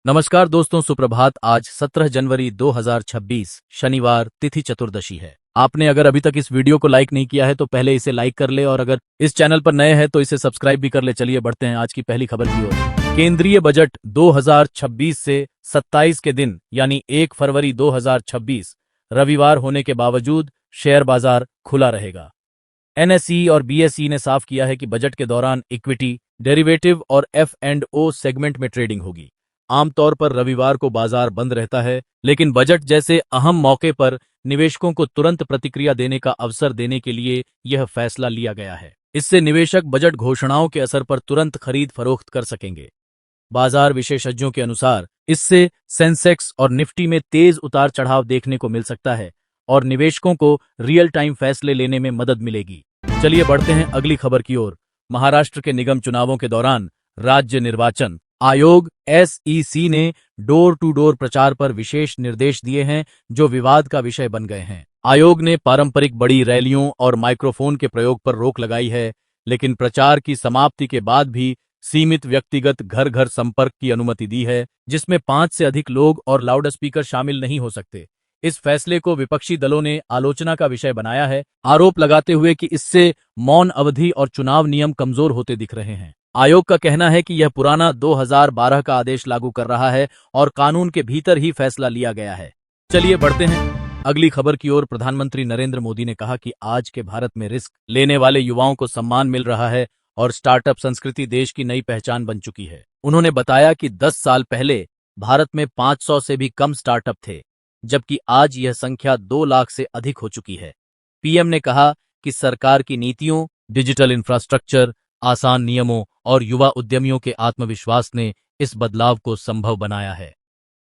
नमस्कार दोस्तों, सुप्रभात। आज 17 जनवरी 2026 शनिवार, तिथि चतुर्दशी है। आपने अगर अभी तक इस वीडियो को लाइक नहीं किया है तो पहले इसे लाइक कर ले, और अगर इस चैनल पर नए हैं तो इसे सब्सक्राइब भी कर ले। चलिए बढ़ते हैं आज की पहली खबर की ओर। केंद्रीय बजट 2026 से 27 के दिन यानी 1 फरवरी 2026 रविवार होने के बावजूद शेयर बाजार खुला रहेगा। एनएसई और बीएसई ने साफ किया है कि बजट के दौरान इक्विटी, डेरिवेटिव और F&O सेगमेंट में ट्रेडिंग होगी। आमतौर पर रविवार को बाजार बंद रहता है, लेकिन बजट जैसे अहम मौके पर निवेशकों को तुरंत प्रतिक्रिया देने का अवसर देने के लिए यह फैसला लिया गया है। इससे निवेशक बजट घोषणाओं के असर पर तुरंत खरीद फरोख्त कर सकेंगे। बाजार विशेषज्ञों के अनुसार इससे सेंसेक्स और निफ्टी में तेज उतार चढ़ाव देखने को मिल सकता है और निवेशकों को रियल टाइम फैसले लेने में मदद मिलेगी। चलिए बढ़ते हैं अगली खबर की ओर। महाराष्ट्र के निगम चुनावों के दौरान राज्य निर्वाचन आयोग SEC ने डोर टू डोर प्रचार पर विशेष निर्देश दिए हैं, जो विवाद का विषय बन गए हैं। आयोग ने पारंपरिक बड़ी रैलियों और माइक्रोफोन के प्रयोग पर रोक लगाई है, लेकिन प्रचार की समाप्ति के बाद भी सीमित व्यक्तिगत घर घर संपर्क की अनुमति दी है, जिसमें 5 से अधिक लोग और लाउडस्पीकर शामिल नहीं हो सकते। इस फैसले को विपक्षी दलों ने आलोचना का विषय बनाया है, आरोप लगाते हुए कि इससे मौन अवधि और चुनाव नियम कमजोर होते दिख रहे हैं। आयोग का कहना है कि यह पुराना 2012 का आदेश लागू कर रहा है और कानून के भीतर ही फैसला लिया गया है। चलिए बढ़ते हैं अगली खबर की ओर। प्रधानमंत्री नरेंद्र मोदी ने कहा कि आज के भारत में रिस्क लेने वाले युवाओं को सम्मान मिल रहा है और स्टार्टअप संस्कृति देश की नई पहचान बन चुकी है। उन्होंने बताया कि 10 साल पहले भारत में 500 से भी कम स्टार्टअप थे, जबकि आज यह संख्या 2 लाख से अधिक हो चुकी है। पीएम ने कहा कि सरकार की नीतियों, डिजिटल इंफ्रास्ट्रक्चर, आसान नियमों और युवा उद्यमियों के आत्मविश्वास ने इस बदलाव को संभव बनाया है।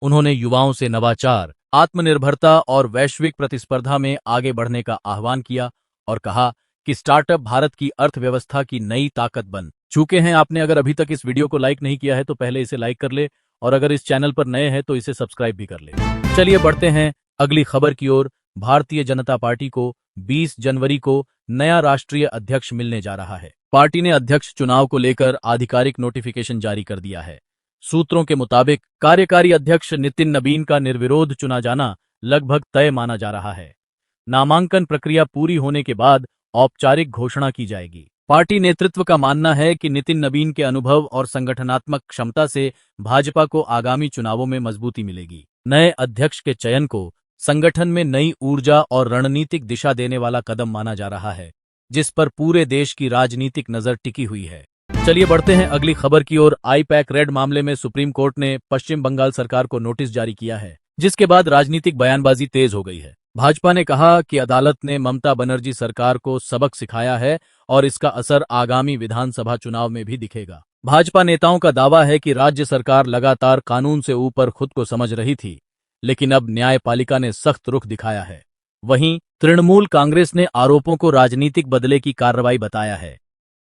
उन्होंने युवाओं से नवाचार, आत्मनिर्भरता और वैश्विक प्रतिस्पर्धा में आगे बढ़ने का आह्वान किया और कहा कि स्टार्टअप भारत की अर्थव्यवस्था की नई ताकत बन चुके हैं। आपने अगर अभी तक इस वीडियो को लाइक नहीं किया है तो पहले इसे लाइक कर ले, और अगर इस चैनल पर नए हैं तो इसे सब्सक्राइब भी कर ले। चलिए बढ़ते हैं अगली खबर की ओर। भारतीय जनता पार्टी को 20 जनवरी को नया राष्ट्रीय अध्यक्ष मिलने जा रहा है। पार्टी ने अध्यक्ष चुनाव को लेकर आधिकारिक नोटिफिकेशन जारी कर दिया है। सूत्रों के मुताबिक कार्यकारी अध्यक्ष नितिन नबीन का निर्विरोध चुना जाना लगभग तय माना जा रहा है। नामांकन प्रक्रिया पूरी होने के बाद औपचारिक घोषणा की जाएगी। पार्टी नेतृत्व का मानना है कि नितिन नबीन के अनुभव और संगठनात्मक क्षमता से भाजपा को आगामी चुनावों में मजबूती मिलेगी। नए अध्यक्ष के चयन को संगठन में नई ऊर्जा और रणनीतिक दिशा देने वाला कदम माना जा रहा है, जिस पर पूरे देश की राजनीतिक नजर टिकी हुई है। चलिए बढ़ते हैं अगली खबर की ओर। आईपैक रेड मामले में सुप्रीम कोर्ट ने पश्चिम बंगाल सरकार को नोटिस जारी किया है, जिसके बाद राजनीतिक बयानबाजी तेज हो गई है। भाजपा ने कहा कि अदालत ने ममता बनर्जी सरकार को सबक सिखाया है और इसका असर आगामी विधानसभा चुनाव में भी दिखेगा। भाजपा नेताओं का दावा है कि राज्य सरकार लगातार कानून से ऊपर खुद को समझ रही थी, लेकिन अब न्यायपालिका ने सख्त रुख दिखाया है। वहीं तृणमूल कांग्रेस ने आरोपों को राजनीतिक बदले की कार्रवाई बताया है।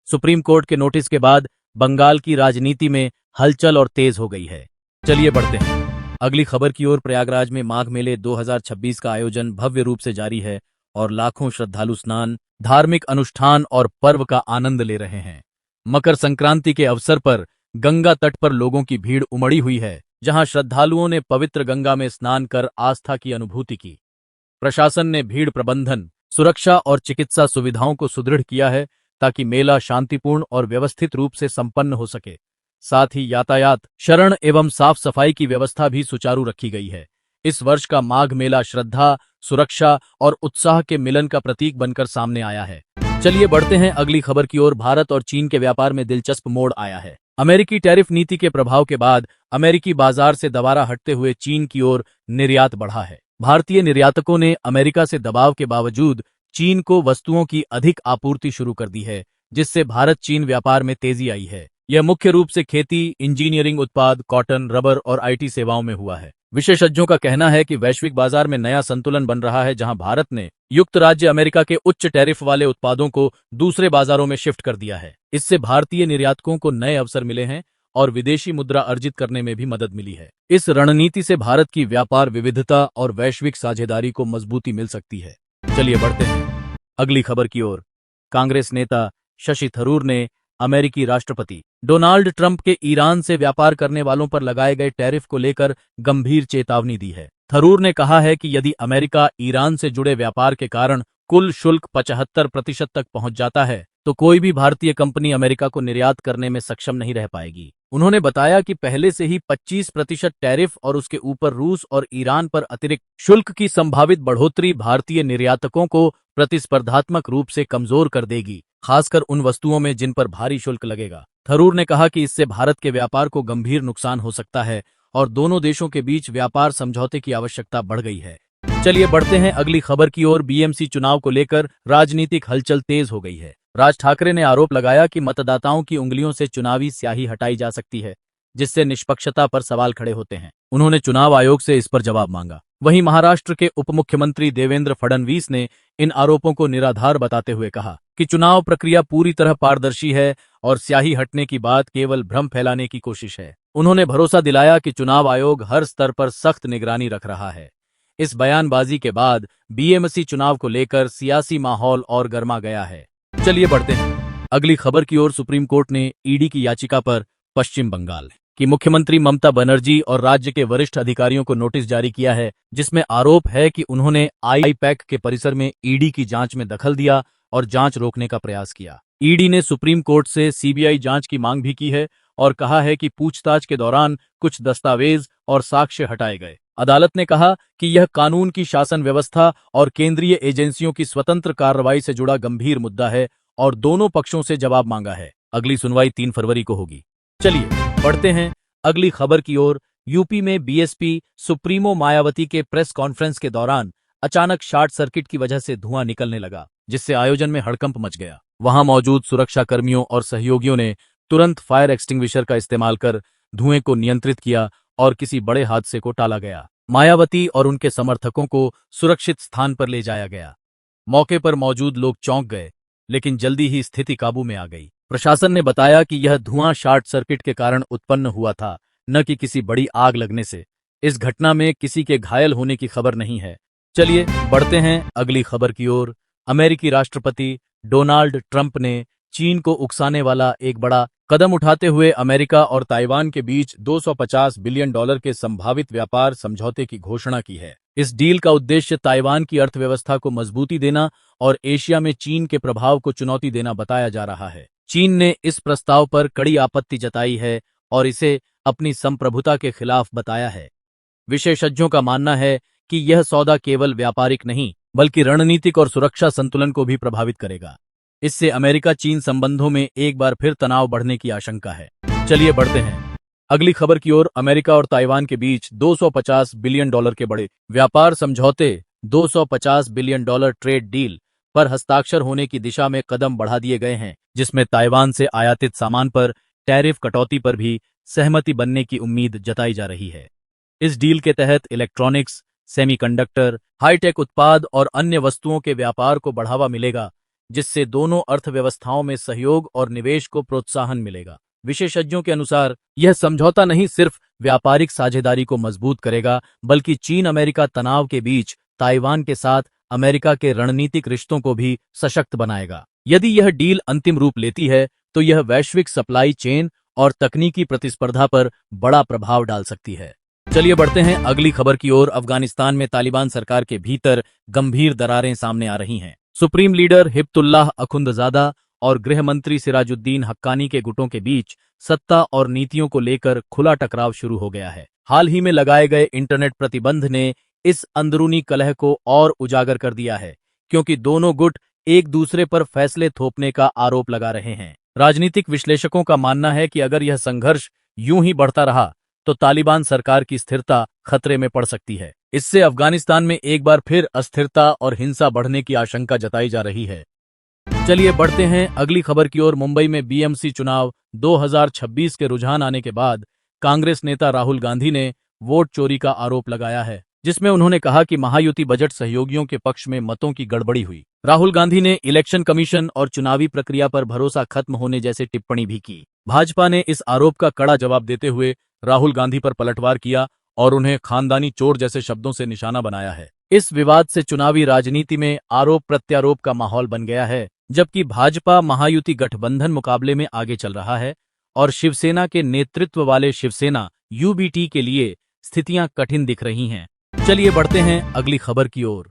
सुप्रीम कोर्ट के नोटिस के बाद बंगाल की राजनीति में हलचल और तेज हो गई है। चलिए बढ़ते हैं अगली खबर की ओर। प्रयागराज में माघ मेले 2026 का आयोजन भव्य रूप से जारी है और लाखों श्रद्धालु स्नान, धार्मिक अनुष्ठान और पर्व का आनंद ले रहे हैं। मकर संक्रांति के अवसर पर गंगा तट पर लोगों की भीड़ उमड़ी हुई है, जहां श्रद्धालुओं ने पवित्र गंगा में स्नान कर आस्था की अनुभूति की। प्रशासन ने भीड़ प्रबंधन, सुरक्षा और चिकित्सा सुविधाओं को सुदृढ़ किया है ताकि मेला शांतिपूर्ण और व्यवस्थित रूप से संपन्न हो सके। साथ ही यातायात, शरण एवं साफ सफाई की व्यवस्था भी सुचारू रखी गई है। इस वर्ष का माघ मेला श्रद्धा, सुरक्षा और उत्साह के मिलन का प्रतीक बनकर सामने आया है। चलिए बढ़ते हैं अगली खबर की ओर। भारत और चीन के व्यापार में दिलचस्प मोड़ आया है। अमेरिकी टैरिफ नीति के प्रभाव के बाद अमेरिकी बाजार से दबारा हटते हुए चीन की ओर निर्यात बढ़ा है। भारतीय निर्यातकों ने अमेरिका से दबाव के बावजूद चीन को वस्तुओं की अधिक आपूर्ति शुरू कर दी है, जिससे भारत चीन व्यापार में तेजी आई है। यह मुख्य रूप से खेती, इंजीनियरिंग उत्पाद, कॉटन, रबर और आईटी सेवाओं में हुआ है। विशेषज्ञों का कहना है कि वैश्विक बाजार में नया संतुलन बन रहा है, जहां भारत ने युक्त राज्य अमेरिका के उच्च टैरिफ वाले उत्पादों को दूसरे बाजारों में शिफ्ट कर दिया है। इससे भारतीय निर्यातकों को नए अवसर मिले हैं और विदेशी मुद्रा अर्जित करने में भी मदद मिली है। इस रणनीति से भारत की व्यापार विविधता और वैश्विक साझेदारी को मजबूती मिल सकती है। चलिए बढ़ते हैं अगली खबर की ओर। कांग्रेस नेता शशि थरूर ने अमेरिकी राष्ट्रपति डोनाल्ड ट्रंप के ईरान से व्यापार करने वालों पर लगाए गए टैरिफ को लेकर गंभीर चेतावनी दी है। थरूर ने कहा है कि यदि अमेरिका ईरान से जुड़े व्यापार के कारण कुल शुल्क 75% तक पहुंच जाता है तो कोई भी भारतीय कंपनी अमेरिका को निर्यात करने में सक्षम नहीं रह पाएगी। उन्होंने बताया कि पहले से ही 25% टैरिफ और उसके ऊपर रूस और ईरान पर अतिरिक्त शुल्क की संभावित बढ़ोतरी भारतीय निर्यातकों को प्रतिस्पर्धात्मक रूप से कमजोर कर देगी, खासकर उन वस्तुओं में जिन पर भारी शुल्क लगेगा। थरूर ने कहा कि इससे भारत के व्यापार को गंभीर नुकसान हो सकता है और दोनों देशों के बीच व्यापार समझौते की आवश्यकता बढ़ गई है। चलिए बढ़ते हैं अगली खबर की ओर। बीएमसी चुनाव को लेकर राजनीतिक हलचल तेज हो गई है। राज ठाकरे ने आरोप लगाया कि मतदाताओं की उंगलियों से चुनावी स्याही हटाई जा सकती है, जिससे निष्पक्षता पर सवाल खड़े होते हैं। उन्होंने चुनाव आयोग से इस पर जवाब मांगा। वहीं महाराष्ट्र के उप मुख्यमंत्री देवेंद्र फडणवीस ने इन आरोपों को निराधार बताते हुए कहा कि चुनाव प्रक्रिया पूरी तरह पारदर्शी है और स्याही हटने की बात केवल भ्रम फैलाने की कोशिश है। उन्होंने भरोसा दिलाया कि चुनाव आयोग हर स्तर पर सख्त निगरानी रख रहा है। इस बयानबाजी के बाद बीएमसी चुनाव को लेकर सियासी माहौल और गर्मा गया है। चलिए बढ़ते हैं अगली खबर की ओर। सुप्रीम कोर्ट ने ईडी की याचिका पर पश्चिम बंगाल की मुख्यमंत्री ममता बनर्जी और राज्य के वरिष्ठ अधिकारियों को नोटिस जारी किया है, जिसमें आरोप है कि उन्होंने आईपैक के परिसर में ईडी की जांच में दखल दिया और जांच रोकने का प्रयास किया। ईडी ने सुप्रीम कोर्ट से सीबीआई जांच की मांग भी की है और कहा है कि पूछताछ के दौरान कुछ दस्तावेज और साक्ष्य हटाए गए। अदालत ने कहा कि यह कानून की शासन व्यवस्था और केंद्रीय एजेंसियों की स्वतंत्र कार्रवाई से जुड़ा गंभीर मुद्दा है और दोनों पक्षों से जवाब मांगा है। अगली सुनवाई 3 फरवरी को होगी। चलिए बढ़ते हैं अगली खबर की ओर। यूपी में बीएसपी सुप्रीमो मायावती के प्रेस कॉन्फ्रेंस के दौरान अचानक शॉर्ट सर्किट की वजह से धुआं निकलने लगा, जिससे आयोजन में हड़कंप मच गया। वहां मौजूद सुरक्षा कर्मियों और सहयोगियों ने तुरंत फायर एक्सटिंग्विशर का इस्तेमाल कर धुएं को नियंत्रित किया और किसी बड़े हादसे को टाला गया। मायावती और उनके समर्थकों को सुरक्षित स्थान पर ले जाया गया। मौके पर मौजूद लोग चौंक गए, लेकिन जल्दी ही स्थिति काबू में आ गई। प्रशासन ने बताया कि यह धुआं शॉर्ट सर्किट के कारण उत्पन्न हुआ था, न कि किसी बड़ी आग लगने से। इस घटना में किसी के घायल होने की खबर नहीं है। चलिए बढ़ते हैं अगली खबर की ओर। अमेरिकी राष्ट्रपति डोनाल्ड ट्रंप ने चीन को उकसाने वाला एक बड़ा कदम उठाते हुए अमेरिका और ताइवान के बीच $250 बिलियन के संभावित व्यापार समझौते की घोषणा की है। इस डील का उद्देश्य ताइवान की अर्थव्यवस्था को मजबूती देना और एशिया में चीन के प्रभाव को चुनौती देना बताया जा रहा है। चीन ने इस प्रस्ताव पर कड़ी आपत्ति जताई है और इसे अपनी संप्रभुता के खिलाफ बताया है। विशेषज्ञों का मानना है कि यह सौदा केवल व्यापारिक नहीं, बल्कि रणनीतिक और सुरक्षा संतुलन को भी प्रभावित करेगा। इससे अमेरिका चीन संबंधों में एक बार फिर तनाव बढ़ने की आशंका है। चलिए बढ़ते हैं अगली खबर की ओर। अमेरिका और ताइवान के बीच $250 बिलियन के बड़े व्यापार समझौते $250 बिलियन ट्रेड डील पर हस्ताक्षर होने की दिशा में कदम बढ़ा दिए गए हैं, जिसमें ताइवान से आयातित सामान पर टैरिफ कटौती पर भी सहमति बनने की उम्मीद जताई जा रही है। इस डील के तहत इलेक्ट्रॉनिक्स, सेमीकंडक्टर, हाईटेक उत्पाद और अन्य वस्तुओं के व्यापार को बढ़ावा मिलेगा, जिससे दोनों अर्थव्यवस्थाओं में सहयोग और निवेश को प्रोत्साहन मिलेगा। विशेषज्ञों के अनुसार यह समझौता नहीं सिर्फ व्यापारिक साझेदारी को मजबूत करेगा, बल्कि चीन अमेरिका तनाव के बीच ताइवान के साथ अमेरिका के रणनीतिक रिश्तों को भी सशक्त बनाएगा। यदि यह डील अंतिम रूप लेती है तो यह वैश्विक सप्लाई चेन और तकनीकी प्रतिस्पर्धा पर बड़ा प्रभाव डाल सकती है। चलिए बढ़ते हैं अगली खबर की ओर। अफगानिस्तान में तालिबान सरकार के भीतर गंभीर दरारें सामने आ रही हैं। सुप्रीम लीडर हिब्तुल्लाह अखुंदजादा और गृह मंत्री सिराजुद्दीन हक्कानी के गुटों के बीच सत्ता और नीतियों को लेकर खुला टकराव शुरू हो गया है। हाल ही में लगाए गए इंटरनेट प्रतिबंध ने इस अंदरूनी कलह को और उजागर कर दिया है, क्योंकि दोनों गुट एक दूसरे पर फैसले थोपने का आरोप लगा रहे हैं। राजनीतिक विश्लेषकों का मानना है कि अगर यह संघर्ष यूं ही बढ़ता रहा तो तालिबान सरकार की स्थिरता खतरे में पड़ सकती है। इससे अफगानिस्तान में एक बार फिर अस्थिरता और हिंसा बढ़ने की आशंका जताई जा रही है। चलिए बढ़ते हैं अगली खबर की ओर। मुंबई में बीएमसी चुनाव 2026 के रुझान आने के बाद कांग्रेस नेता राहुल गांधी ने वोट चोरी का आरोप लगाया है, जिसमें उन्होंने कहा कि महायुति बजट सहयोगियों के पक्ष में मतों की गड़बड़ी हुई। राहुल गांधी ने इलेक्शन कमीशन और चुनावी प्रक्रिया पर भरोसा खत्म होने जैसे टिप्पणी भी की। भाजपा ने इस आरोप का कड़ा जवाब देते हुए राहुल गांधी पर पलटवार किया और उन्हें खानदानी चोर जैसे शब्दों से निशाना बनाया है। इस विवाद से चुनावी राजनीति में आरोप प्रत्यारोप का माहौल बन गया है, जबकि भाजपा महायुति गठबंधन मुकाबले में आगे चल रहा है और शिवसेना के नेतृत्व वाले शिवसेना यूबीटी के लिए स्थितियां कठिन दिख रही हैं। चलिए बढ़ते हैं अगली खबर की ओर।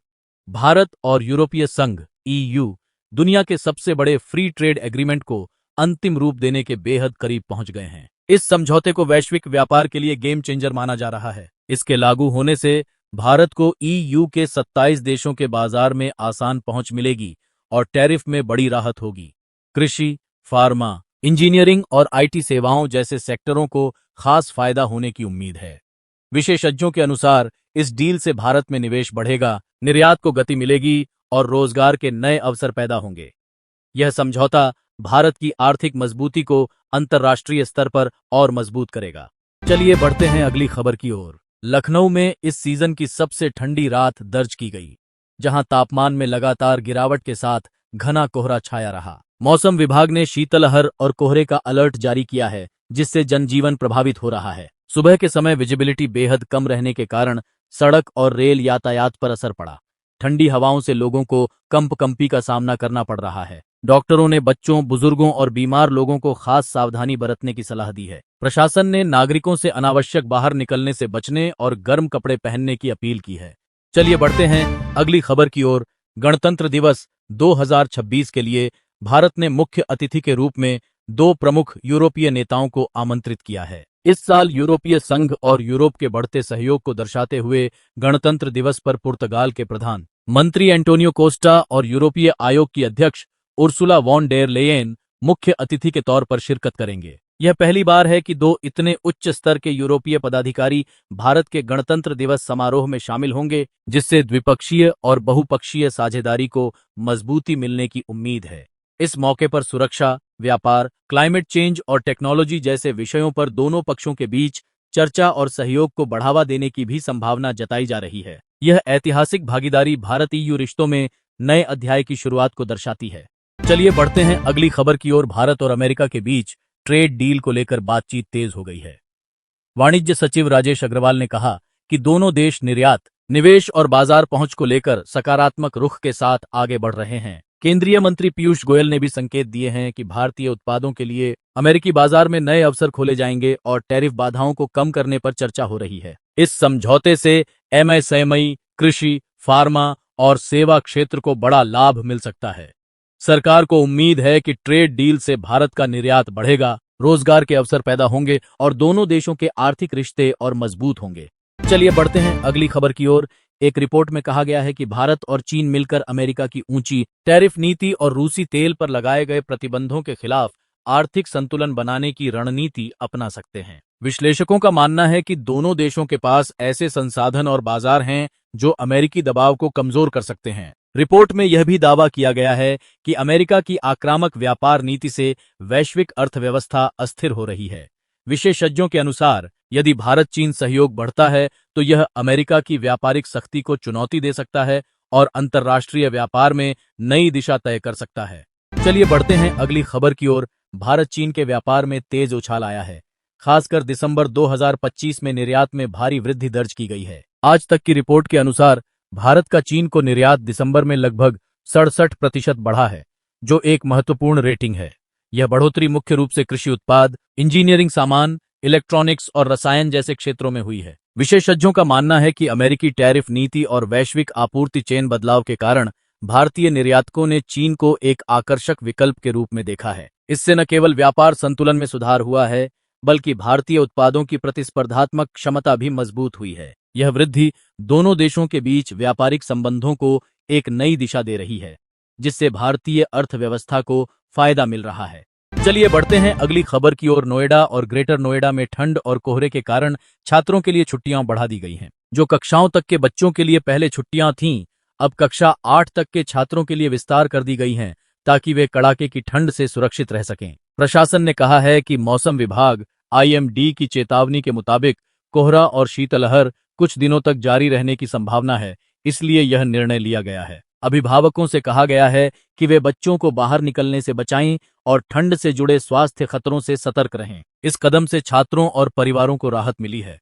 भारत और यूरोपीय संघ ईयू दुनिया के सबसे बड़े फ्री ट्रेड एग्रीमेंट को अंतिम रूप देने के बेहद करीब पहुंच गए हैं। इस समझौते को वैश्विक व्यापार के लिए गेम चेंजर माना जा रहा है। इसके लागू होने से भारत को ईयू के 27 देशों के बाजार में आसान पहुंच मिलेगी और टैरिफ में बड़ी राहत होगी। कृषि, फार्मा, इंजीनियरिंग और आईटी सेवाओं जैसे सेक्टरों को खास फायदा होने की उम्मीद है। विशेषज्ञों के अनुसार इस डील से भारत में निवेश बढ़ेगा, निर्यात को गति मिलेगी और रोजगार के नए अवसर पैदा होंगे। यह समझौता भारत की आर्थिक मजबूती को अंतर्राष्ट्रीय स्तर पर और मजबूत करेगा। चलिए बढ़ते हैं अगली खबर की ओर। लखनऊ में इस सीजन की सबसे ठंडी रात दर्ज की गई, जहां तापमान में लगातार गिरावट के साथ घना कोहरा छाया रहा। मौसम विभाग ने शीतलहर और कोहरे का अलर्ट जारी किया है, जिससे जनजीवन प्रभावित हो रहा है। सुबह के समय विजिबिलिटी बेहद कम रहने के कारण सड़क और रेल यातायात पर असर पड़ा। ठंडी हवाओं से लोगों को कंपकंपी का सामना करना पड़ रहा है। डॉक्टरों ने बच्चों, बुजुर्गों और बीमार लोगों को खास सावधानी बरतने की सलाह दी है। प्रशासन ने नागरिकों से अनावश्यक बाहर निकलने से बचने और गर्म कपड़े पहनने की अपील की है। चलिए बढ़ते हैं अगली खबर की ओर। गणतंत्र दिवस 2026 के लिए भारत ने मुख्य अतिथि के रूप में 2 प्रमुख यूरोपीय नेताओं को आमंत्रित किया है। इस साल यूरोपीय संघ और यूरोप के बढ़ते सहयोग को दर्शाते हुए गणतंत्र दिवस पर पुर्तगाल के प्रधानमंत्री एंटोनियो कोस्टा और यूरोपीय आयोग की अध्यक्ष उर्सुला वॉन डेर लेयेन मुख्य अतिथि के तौर पर शिरकत करेंगे। यह पहली बार है कि 2 इतने उच्च स्तर के यूरोपीय पदाधिकारी भारत के गणतंत्र दिवस समारोह में शामिल होंगे, जिससे द्विपक्षीय और बहुपक्षीय साझेदारी को मजबूती मिलने की उम्मीद है। इस मौके पर सुरक्षा, व्यापार, क्लाइमेट चेंज और टेक्नोलॉजी जैसे विषयों पर दोनों पक्षों के बीच चर्चा और सहयोग को बढ़ावा देने की भी संभावना जताई जा रही है। यह ऐतिहासिक भागीदारी भारत ईयू रिश्तों में नए अध्याय की शुरुआत को दर्शाती है। चलिए बढ़ते हैं अगली खबर की ओर। भारत और अमेरिका के बीच ट्रेड डील को लेकर बातचीत तेज हो गई है। वाणिज्य सचिव राजेश अग्रवाल ने कहा कि दोनों देश निर्यात, निवेश और बाजार पहुंच को लेकर सकारात्मक रुख के साथ आगे बढ़ रहे हैं। केंद्रीय मंत्री पीयूष गोयल ने भी संकेत दिए हैं कि भारतीय उत्पादों के लिए अमेरिकी बाजार में नए अवसर खोले जाएंगे और टैरिफ बाधाओं को कम करने पर चर्चा हो रही है। इस समझौते से एमएसएमई, कृषि, फार्मा और सेवा क्षेत्र को बड़ा लाभ मिल सकता है। सरकार को उम्मीद है कि ट्रेड डील से भारत का निर्यात बढ़ेगा, रोजगार के अवसर पैदा होंगे और दोनों देशों के आर्थिक रिश्ते और मजबूत होंगे। चलिए बढ़ते हैं अगली खबर की ओर। एक रिपोर्ट में कहा गया है कि भारत और चीन मिलकर अमेरिका की ऊंची टैरिफ नीति और रूसी तेल पर लगाए गए प्रतिबंधों के खिलाफ आर्थिक संतुलन बनाने की रणनीति अपना सकते हैं। विश्लेषकों का मानना है कि दोनों देशों के पास ऐसे संसाधन और बाजार हैं जो अमेरिकी दबाव को कमजोर कर सकते हैं। रिपोर्ट में यह भी दावा किया गया है कि अमेरिका की आक्रामक व्यापार नीति से वैश्विक अर्थव्यवस्था अस्थिर हो रही है। विशेषज्ञों के अनुसार यदि भारत चीन सहयोग बढ़ता है तो यह अमेरिका की व्यापारिक सख्ती को चुनौती दे सकता है और अंतर्राष्ट्रीय व्यापार में नई दिशा तय कर सकता है। चलिए बढ़ते हैं अगली खबर की ओर। भारत चीन के व्यापार में तेज उछाल आया है। खासकर दिसंबर 2025 में निर्यात में भारी वृद्धि दर्ज की गई है। आज तक की रिपोर्ट के अनुसार भारत का चीन को निर्यात दिसंबर में लगभग 67% बढ़ा है, जो एक महत्वपूर्ण रेटिंग है। यह बढ़ोतरी मुख्य रूप से कृषि उत्पाद, इंजीनियरिंग सामान, इलेक्ट्रॉनिक्स और रसायन जैसे क्षेत्रों में हुई है। विशेषज्ञों का मानना है कि अमेरिकी टैरिफ नीति और वैश्विक आपूर्ति चेन बदलाव के कारण भारतीय निर्यातकों ने चीन को एक आकर्षक विकल्प के रूप में देखा है। इससे न केवल व्यापार संतुलन में सुधार हुआ है, बल्कि भारतीय उत्पादों की प्रतिस्पर्धात्मक क्षमता भी मजबूत हुई है। यह वृद्धि दोनों देशों के बीच व्यापारिक संबंधों को एक नई दिशा दे रही है, जिससे भारतीय अर्थव्यवस्था को फायदा मिल रहा है। चलिए बढ़ते हैं अगली खबर की ओर। नोएडा और ग्रेटर नोएडा में ठंड और कोहरे के कारण छात्रों के लिए छुट्टियां बढ़ा दी गई हैं। जो कक्षाओं तक के बच्चों के लिए पहले छुट्टियां थीं, अब कक्षा 8 तक के छात्रों के लिए विस्तार कर दी गई हैं, ताकि वे कड़ाके की ठंड से सुरक्षित रह सकें। प्रशासन ने कहा है कि मौसम विभाग IMD की चेतावनी के मुताबिक कोहरा और शीतलहर कुछ दिनों तक जारी रहने की संभावना है, इसलिए यह निर्णय लिया गया है। अभिभावकों से कहा गया है कि वे बच्चों को बाहर निकलने से बचाएं और ठंड से जुड़े स्वास्थ्य खतरों से सतर्क रहें। इस कदम से छात्रों और परिवारों को राहत मिली है।